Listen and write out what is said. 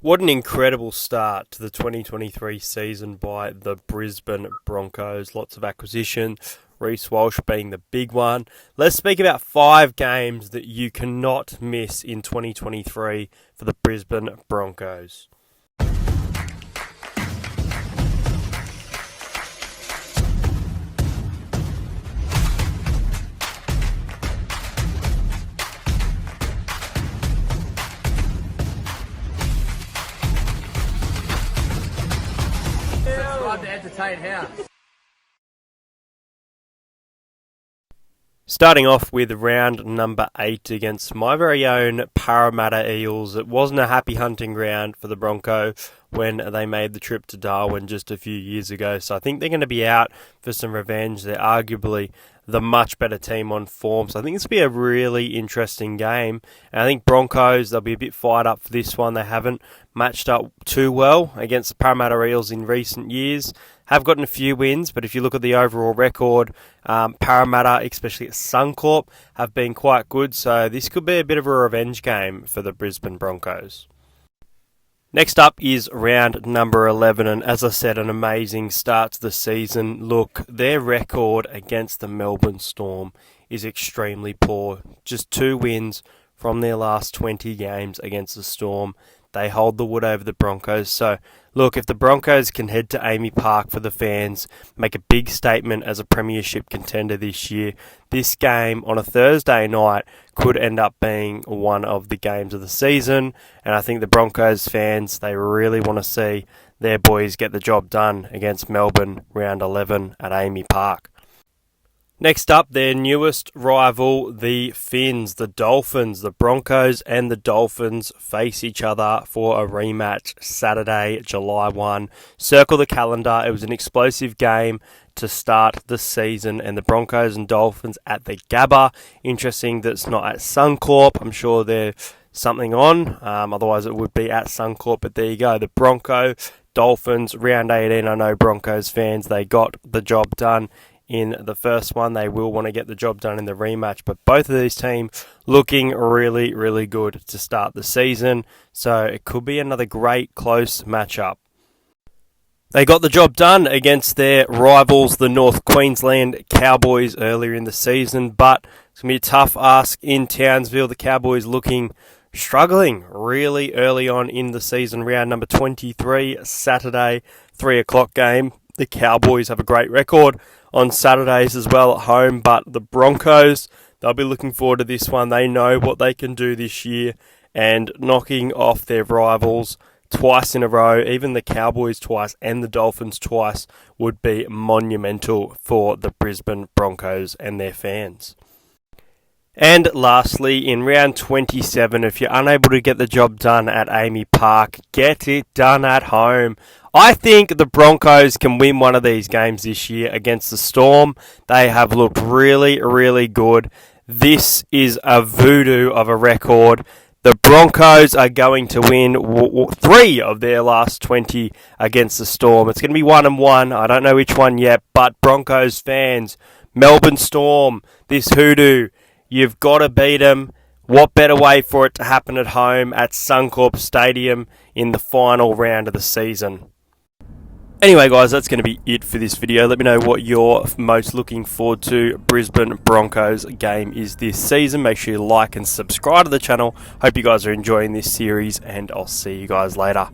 What an incredible start to the 2023 season by the Brisbane Broncos. Lots of acquisition, Reece Walsh being the big one. Let's speak about 5 games that you cannot miss in 2023 for the Brisbane Broncos. To entertain house. Starting off with round number 8 against my very own Parramatta Eels. It wasn't a happy hunting ground for the Broncos when they made the trip to Darwin just a few years ago. So I think they're going to be out for some revenge. They're arguably the much better team on form. So I think this will be a really interesting game. And I think Broncos, they'll be a bit fired up for this one. They haven't matched up too well against the Parramatta Eels in recent years. Have gotten a few wins, but if you look at the overall record, Parramatta, especially at Suncorp, have been quite good. So this could be a bit of a revenge game for the Brisbane Broncos. Next up is round number 11, and as I said, an amazing start to the season. Look, their record against the Melbourne Storm is extremely poor. Just 2 wins from their last 20 games against the Storm. They hold the wood over the Broncos. So, look, if the Broncos can head to Amy Park for the fans, make a big statement as a premiership contender this year, this game on a Thursday night could end up being one of the games of the season. And I think the Broncos fans, they really want to see their boys get the job done against Melbourne round 11 at Amy Park. Next up, their newest rival, the Finns, the Dolphins. The Broncos and the Dolphins face each other for a rematch Saturday, July 1. Circle the calendar. It was an explosive game to start the season, and the Broncos and Dolphins at the Gabba. Interesting that it's not at Suncorp. I'm sure there's something on. Otherwise, it would be at Suncorp, but there you go. The Broncos, Dolphins, round 18. I know Broncos fans, they got the job done in the first one. They will want to get the job done in the rematch, but both of these teams looking really, really good to start the season, so it could be another great close matchup. They got the job done against their rivals, the North Queensland Cowboys, earlier in the season, but it's going to be a tough ask in Townsville. The Cowboys struggling really early on in the season. Round number 23, Saturday, 3 o'clock game. The Cowboys have a great record on Saturdays as well at home, but the Broncos, they'll be looking forward to this one. They know what they can do this year, and knocking off their rivals twice in a row, even the Cowboys twice and the Dolphins twice, would be monumental for the Brisbane Broncos and their fans. And lastly, in round 27, if you're unable to get the job done at Amy Park, get it done at home. I think the Broncos can win one of these games this year against the Storm. They have looked really, really good. This is a voodoo of a record. The Broncos are going to win 3 of their last 20 against the Storm. It's going to be 1-1. I don't know which one yet, but Broncos fans, Melbourne Storm, this hoodoo, you've got to beat them. What better way for it to happen at home at Suncorp Stadium in the final round of the season? Anyway, guys, that's going to be it for this video. Let me know what you're most looking forward to Brisbane Broncos game is this season. Make sure you like and subscribe to the channel. Hope you guys are enjoying this series, and I'll see you guys later.